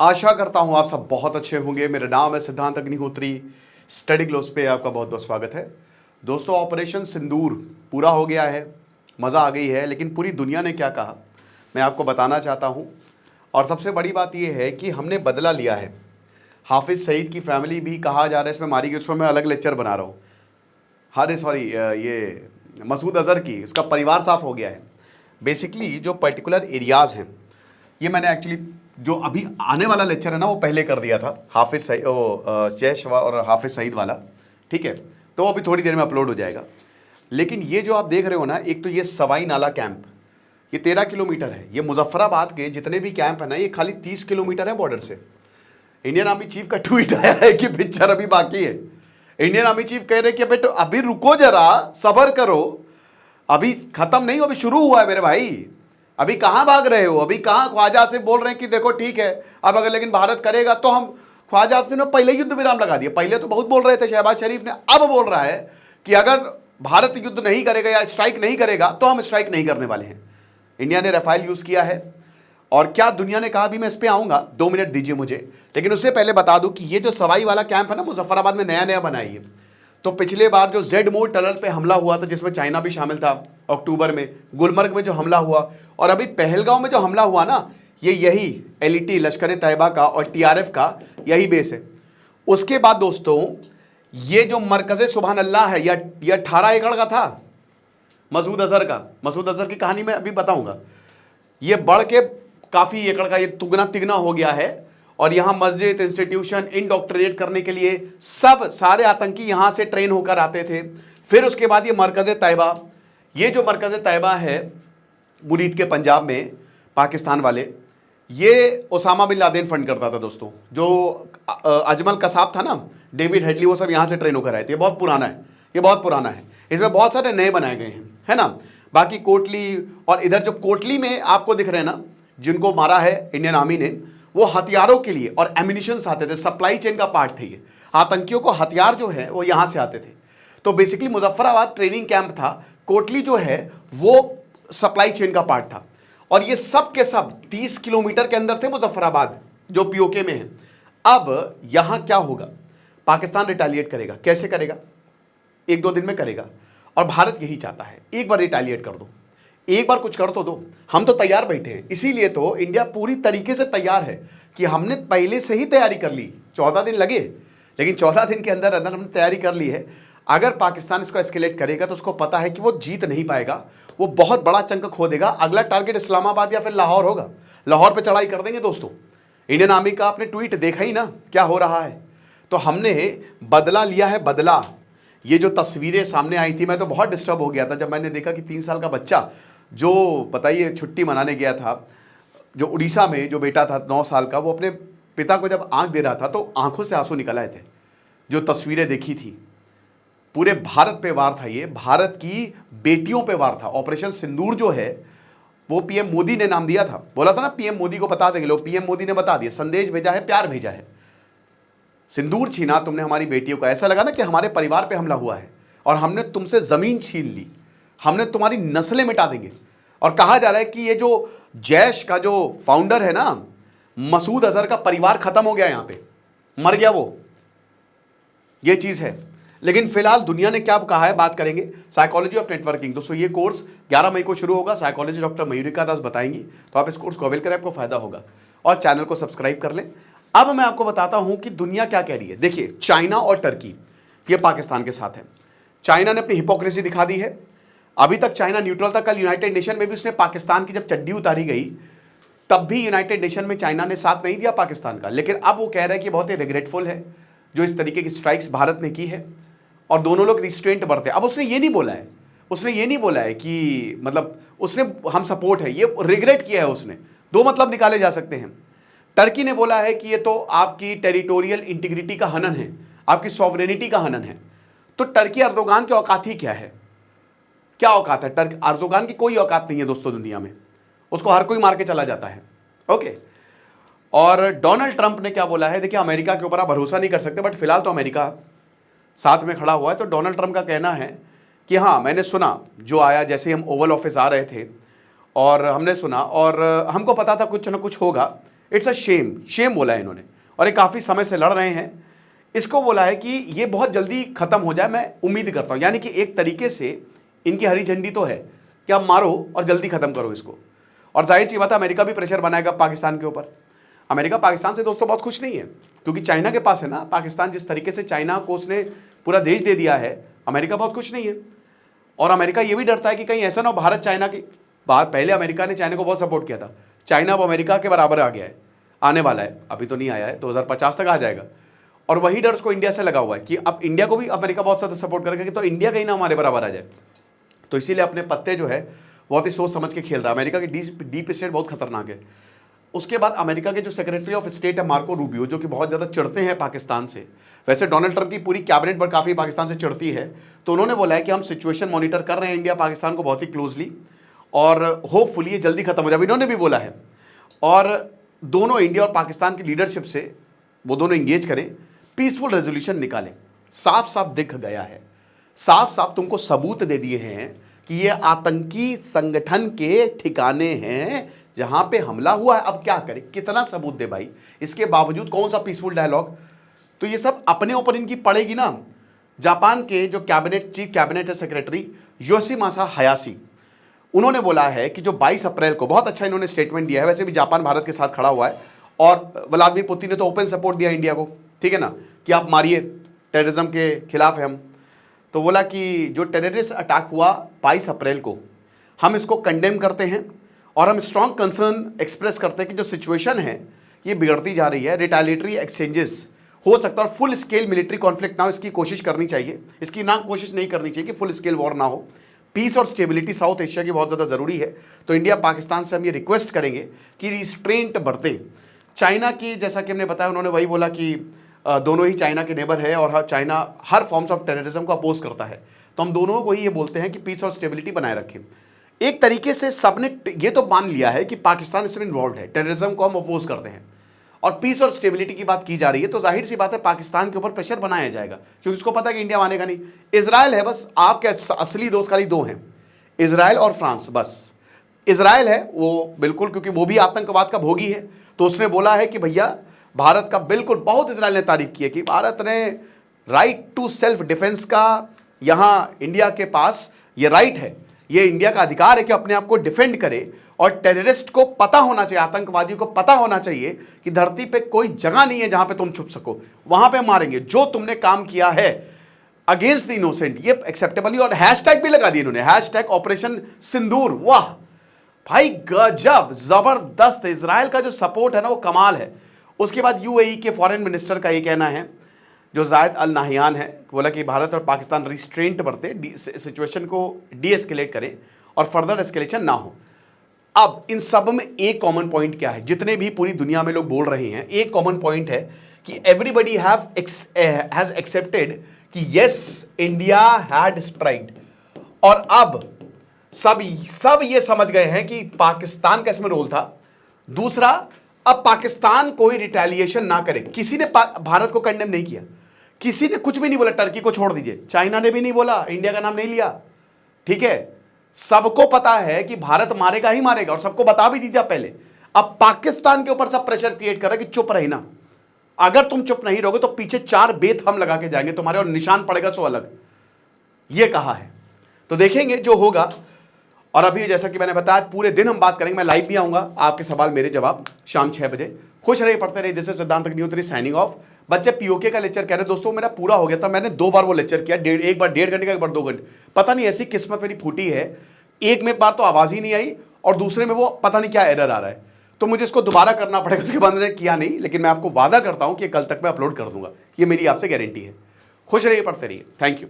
आशा करता हूं आप सब बहुत अच्छे होंगे। मेरा नाम है सिद्धांत अग्निहोत्री। स्टडी ग्लोब्स पे आपका बहुत बहुत स्वागत है। दोस्तों, ऑपरेशन सिंदूर पूरा हो गया है, मज़ा आ गई है, लेकिन पूरी दुनिया ने क्या कहा मैं आपको बताना चाहता हूं। और सबसे बड़ी बात यह है कि हमने बदला लिया है। हाफिज़ सईद की फैमिली भी कहा जा रहा है इसमें मारी गई, उसमें मैं अलग लेक्चर बना रहा हूँ। अरे सॉरी, ये मसूद अज़हर की, इसका परिवार साफ हो गया है। बेसिकली जो पर्टिकुलर एरियाज़ हैं, ये मैंने एक्चुअली जो अभी आने वाला लेक्चर है ना वो पहले कर दिया था, हाफिज़ सईद जैश और हाफिज़ सईद वाला, ठीक है। तो वो अभी थोड़ी देर में अपलोड हो जाएगा। लेकिन ये जो आप देख रहे हो ना, एक तो ये सवाई नाला कैंप, ये 13 किलोमीटर है। ये मुजफ्फराबाद के जितने भी कैंप है ना, ये खाली 30 किलोमीटर है बॉर्डर से। इंडियन आर्मी चीफ का ट्वीट आया है कि पिक्चर अभी बाकी है। इंडियन आर्मी चीफ कह रहे कि बेटो अभी रुको जरा, सबर करो, अभी खत्म नहीं, अभी शुरू हुआ है मेरे भाई। अभी कहां भाग रहे हो? अभी कहां ख्वाजा से बोल रहे हैं कि देखो ठीक है अब अगर लेकिन भारत करेगा तो हम ख्वाजा से ने पहले युद्ध विराम लगा दिया। पहले तो बहुत बोल रहे थे शहबाज शरीफ ने, अब बोल रहा है कि अगर भारत युद्ध नहीं करेगा या स्ट्राइक नहीं करेगा तो हम स्ट्राइक नहीं करने वाले हैं। इंडिया ने राफेल यूज किया है। और क्या दुनिया ने कहा, भी मैं इस पर आऊंगा, 2 मिनट दीजिए मुझे। लेकिन उससे पहले बता दूं कि ये जो सवाई वाला कैंप है ना, मुजफ्फराबाद में नया नया बनाई है। तो पिछले बार जो जेड मोड टनल पे हमला हुआ था, जिसमें चाइना भी शामिल था, अक्टूबर में गुलमर्ग में जो हमला हुआ, और अभी पहलगांव में जो हमला हुआ ना, ये यही एलईटी लश्कर ए तैयबा का और टीआरएफ का यही बेस है। उसके बाद दोस्तों, ये जो मरकज़े सुबहान अल्लाह है, यह 18 एकड़ का था मसूद अजहर का। मसूद अजहर की कहानी मैं अभी बताऊंगा। ये बढ़ के काफ़ी एकड़ का ये तुगना तिगना हो गया है। और यहाँ मस्जिद, इंस्टीट्यूशन, इंडोक्ट्रिनेट करने के लिए सब सारे आतंकी यहाँ से ट्रेन होकर आते थे। फिर उसके बाद ये मरकज़ तैयबा, ये जो मरकज़ तैयबा है मुरीद के पंजाब में, पाकिस्तान वाले, ये ओसामा बिन लादेन फंड करता था दोस्तों। जो अजमल कसाब था ना, डेविड हेडली, वो सब यहाँ से ट्रेन होकर आए थे। ये बहुत पुराना है, ये बहुत पुराना है। इसमें बहुत सारे नए बनाए गए हैं, है ना। बाकी कोटली, और इधर जो कोटली में आपको दिख रहे हैं ना, जिनको मारा है इंडियन आर्मी ने, वो हथियारों के लिए और एम्यूनिशन आते थे, सप्लाई चेन का पार्ट थे ये। आतंकियों को हथियार जो है वो यहां से आते थे। तो बेसिकली मुजफ्फराबाद ट्रेनिंग कैंप था, कोटली जो है वो सप्लाई चेन का पार्ट था। और ये सब के सब 30 किलोमीटर के अंदर थे मुजफ्फराबाद, जो पीओके में है। अब यहां क्या होगा, पाकिस्तान रिटेलिएट करेगा। कैसे करेगा? 1-2 दिन में करेगा। और भारत यही चाहता है, एक बार रिटेलिएट कर दो, एक बार कुछ कर तो दो। हम तो तैयार बैठे हैं। इसीलिए तो इंडिया पूरी तरीके से तैयार है कि हमने पहले से ही तैयारी कर ली। 14 दिन लगे, लेकिन 14 दिन के अंदर अंदर हमने तैयारी कर ली है। अगर पाकिस्तान इसको एस्केलेट करेगा तो उसको पता है कि वो जीत नहीं पाएगा, वो बहुत बड़ा चंक खो देगा। अगला टारगेट इस्लामाबाद या फिर लाहौर होगा। लाहौर पर चढ़ाई कर देंगे दोस्तों। इंडियन आर्मी का आपने ट्वीट देखा ही ना क्या हो रहा है। तो हमने बदला लिया है, बदला। ये जो तस्वीरें सामने आई थी, मैं तो बहुत डिस्टर्ब हो गया था जब मैंने देखा कि 3 साल का बच्चा जो बताइए छुट्टी मनाने गया था, जो उड़ीसा में जो बेटा था 9 साल का, वो अपने पिता को जब आंख दे रहा था तो आंखों से आंसू निकल आए थे। जो तस्वीरें देखी थी, पूरे भारत पे वार था। ये भारत की बेटियों पे वार था। ऑपरेशन सिंदूर जो है वो पीएम मोदी ने नाम दिया था। बोला था ना पीएम मोदी को बता देंगे लोग, पीएम मोदी ने बता दिया, संदेश भेजा है, प्यार भेजा है। सिंदूर छीना तुमने हमारी बेटियों का, ऐसा लगा ना कि हमारे परिवार पे हमला हुआ है और हमने तुमसे जमीन छीन ली, हमने तुम्हारी नस्लें मिटा देंगे। और कहा जा रहा है कि ये जो जैश का जो फाउंडर है ना, मसूद अजहर का परिवार खत्म हो गया, यहां पे मर गया वो, ये चीज है। लेकिन फिलहाल दुनिया ने क्या कहा है, बात करेंगे। साइकोलॉजी ऑफ नेटवर्किंग दोस्तों, ये कोर्स 11 मई को शुरू होगा। साइकोलॉजी डॉक्टर मयूरिका दास बताएंगी, तो आप इस कोर्स को अवेल करें, आपको फायदा होगा। और चैनल को सब्सक्राइब कर लें। अब मैं आपको बताता हूं कि दुनिया क्या कह रही है। देखिए, चाइना और टर्की ये पाकिस्तान के साथ है। चाइना ने अपनी हिपोक्रेसी दिखा दी है। अभी तक चाइना न्यूट्रल था। कल यूनाइटेड नेशन में भी उसने पाकिस्तान की जब चड्डी उतारी गई, तब भी यूनाइटेड नेशन में चाइना ने साथ नहीं दिया पाकिस्तान का। लेकिन अब वो कह रहा है कि बहुत ही रिग्रेटफुल है जो इस तरीके की स्ट्राइक्स भारत ने की है, और दोनों लोग रिस्ट्रेंट बरते। अब उसने ये नहीं बोला है, उसने ये नहीं बोला है कि मतलब उसने हम सपोर्ट है, ये रिग्रेट किया है उसने। 2 मतलब निकाले जा सकते हैं। टर्की ने बोला है कि ये तो आपकी टेरिटोरियल इंटीग्रिटी का हनन है, आपकी सॉवरेनिटी का हनन है। तो टर्की अर्दोगान की औकात ही क्या है? क्या औकात है? अर्दोगान की कोई औकात नहीं है दोस्तों दुनिया में, उसको हर कोई मार के चला जाता है। ओके। और डोनाल्ड ट्रंप ने क्या बोला है, देखिए अमेरिका के ऊपर आप भरोसा नहीं कर सकते, बट फिलहाल तो अमेरिका साथ में खड़ा हुआ है। तो डोनाल्ड ट्रंप का कहना है कि हाँ, मैंने सुना जो आया, जैसे हम ओवल ऑफिस आ रहे थे और हमने सुना, और हमको पता था कुछ ना कुछ होगा, इट्स अ शेम, शेम बोला है इन्होंने, और ये काफ़ी समय से लड़ रहे हैं। इसको बोला है कि ये बहुत जल्दी खत्म हो जाए, मैं उम्मीद करता हूं। यानी कि एक तरीके से इनकी हरी झंडी तो है कि आप मारो और जल्दी खत्म करो इसको। और जाहिर सी बात है अमेरिका भी प्रेशर बनाएगा पाकिस्तान के ऊपर। अमेरिका पाकिस्तान से दोस्तों बहुत खुश नहीं है, क्योंकि चाइना के पास है ना पाकिस्तान। जिस तरीके से चाइना को उसने पूरा देश दे दिया है, अमेरिका बहुत खुश नहीं है। और अमेरिका ये भी डरता है कि कहीं ऐसा ना हो भारत चाइना की बात, पहले अमेरिका ने चाइना को बहुत सपोर्ट किया था, चाइना अब अमेरिका के बराबर आ गया है, आने वाला है, अभी तो नहीं आया है, 2050 तक आ जाएगा। और वही डर उसको इंडिया से लगा हुआ है कि अब इंडिया को भी अमेरिका बहुत ज़्यादा सपोर्ट करेगा कि तो इंडिया कहीं ना हमारे बराबर आ जाए। तो इसीलिए अपने पत्ते जो है बहुत ही सोच समझ के खेल रहा है। अमेरिका की डीप स्टेट बहुत खतरनाक है। उसके बाद अमेरिका के जो सेक्रेटरी ऑफ स्टेट है मार्को रूबियो, जो कि बहुत ज़्यादा चिढ़ते हैं पाकिस्तान से, वैसे डोनाल्ड ट्रंप की पूरी कैबिनेट पर काफ़ी पाकिस्तान से चिढ़ती है, तो उन्होंने बोला है कि हम सिचुएशन मॉनिटर कर रहे हैं इंडिया पाकिस्तान को बहुत ही क्लोजली, और होपफुली ये जल्दी खत्म हो जाए, इन्होंने भी बोला है। और दोनों इंडिया और पाकिस्तान की लीडरशिप से वो दोनों इंगेज करें, पीसफुल रेजोल्यूशन निकालें। साफ साफ दिख गया है, साफ साफ तुमको सबूत दे दिए हैं कि ये आतंकी संगठन के ठिकाने हैं जहां पे हमला हुआ है। अब क्या करें, कितना सबूत दे भाई, इसके बावजूद कौन सा पीसफुल डायलॉग। तो ये सब अपने ऊपर इनकी पड़ेगी ना। जापान के जो chief cabinet secretary Yoshimasa Hayashi, उन्होंने बोला है कि जो 22 अप्रैल को, बहुत अच्छा इन्होंने स्टेटमेंट दिया है, वैसे भी जापान भारत के साथ खड़ा हुआ है, और व्लादिमीर पुतिन ने तो ओपन सपोर्ट दिया इंडिया को, ठीक है ना, कि आप मारिए, टेररिज्म के खिलाफ है हम। तो बोला कि जो टेररिस्ट अटैक हुआ 22 अप्रैल को, हम इसको कंडेम करते हैं और हम स्ट्रॉन्ग कंसर्न एक्सप्रेस करते हैं कि जो सिचुएशन है ये बिगड़ती जा रही है, रिटेलिएटरी एक्सचेंजेस हो सकता है, और फुल स्केल मिलिट्री कॉन्फ्लिक्ट ना हो, इसकी कोशिश करनी चाहिए, इसकी ना कोशिश नहीं करनी चाहिए कि फुल स्केल वॉर ना हो। पीस और स्टेबिलिटी साउथ एशिया की बहुत ज़्यादा ज़रूरी है। तो इंडिया पाकिस्तान से हम ये रिक्वेस्ट करेंगे कि रिस्ट्रेंट बरतें। चाइना की, जैसा कि हमने बताया, उन्होंने वही बोला कि दोनों ही चाइना के नेबर है और China her forms of terrorism को अपोज करता है। तो हम दोनों को ही ये बोलते हैं कि पीस और स्टेबिलिटी बनाए रखें। एक तरीके से सबने ये तो मान लिया है कि पाकिस्तान इसमें इन्वॉल्व है, टेररिज्म को हम अपोज करते हैं और पीस और स्टेबिलिटी की बात की जा रही है, तो जाहिर सी बात है पाकिस्तान के ऊपर प्रेशर बनाया जाएगा, क्योंकि उसको पता है कि इंडिया मानेगा नहीं। इजराइल है बस, आपके असली दोस्त खाली दो हैं, इजराइल और फ्रांस, बस। इजराइल है वो बिल्कुल, क्योंकि वो भी आतंकवाद का भोगी है, तो उसने बोला है कि भैया भारत का बिल्कुल, बहुत इजराइल ने तारीफ की है कि भारत ने राइट टू सेल्फ डिफेंस का, यहाँ इंडिया के पास ये राइट है, ये इंडिया का अधिकार है कि अपने आप को डिफेंड करे। और टेररिस्ट को पता होना चाहिए, आतंकवादियों को पता होना चाहिए कि धरती पे कोई जगह नहीं है जहां पे तुम छुप सको, वहां पे मारेंगे। जो तुमने काम किया है अगेंस्ट द इनोसेंट, ये एक्सेप्टेबल नहीं। और हैशटैग भी लगा दिए इन्होंने, हैशटैग ऑपरेशन सिंदूर। वाह भाई गजब, जबरदस्त। इजराइल का जो सपोर्ट है ना वो कमाल है। उसके बाद यूएई के फॉरेन मिनिस्टर का ये कहना है, जो जायद अल नाहियान है, बोला कि भारत और पाकिस्तान रिस्ट्रेंट बरते, सिचुएशन को डी एस्केलेट करें और फर्दर एस्केलेशन ना हो। अब इन सब में एक कॉमन पॉइंट क्या है, जितने भी पूरी दुनिया में लोग बोल रहे हैं, एक कॉमन पॉइंट है कि एवरीबडी हैज एक्सेप्टेड कि यस इंडिया हैड स्ट्राइक्ड। और अब सब ये समझ गए हैं कि पाकिस्तान का इसमें रोल था। दूसरा, अब पाकिस्तान कोई रिटेलिएशन ना करे। किसी ने भारत को कंडेम नहीं किया, किसी ने कुछ भी नहीं बोला, टर्की को छोड़ दीजिए, चाइना ने भी नहीं बोला, इंडिया का नाम नहीं लिया, ठीक है। सबको पता है कि भारत मारेगा ही मारेगा, और सबको बता भी दीजिए पहले। अब पाकिस्तान के ऊपर सब प्रेशर क्रिएट कर रहा है कि चुप रहना, अगर तुम चुप नहीं रहोगे तो पीछे 4 बेत हम लगा के जाएंगे तुम्हारे, और निशान पड़ेगा सो अलग, ये कहा है। तो देखेंगे जो होगा। और अभी जैसा कि मैंने बताया पूरे दिन हम बात करेंगे, मैं लाइव भी आऊंगा, आपके सवाल मेरे जवाब शाम 6 बजे। खुश रहिए, पढ़ते रहिए। जैसे सिद्धांत अग्निहोत्री साइनिंग ऑफ। बच्चे पीओके का लेक्चर कह रहे दोस्तों, मेरा पूरा हो गया था, मैंने 2 बार वो लेक्चर किया, एक बार 1.5 घंटे का, एक बार 2 घंटे। पता नहीं ऐसी किस्मत मेरी फूटी है, एक में बार तो आवाज ही नहीं आई और दूसरे में वो पता नहीं क्या एरर आ रहा है, तो मुझे इसको दोबारा करना पड़ेगा। उसके बाद मैंने किया नहीं, लेकिन मैं आपको वादा करता हूं कि कल तक मैं अपलोड कर दूंगा, ये मेरी आपसे गारंटी है। खुश रहिए, पढ़ते रहिए। Thank you.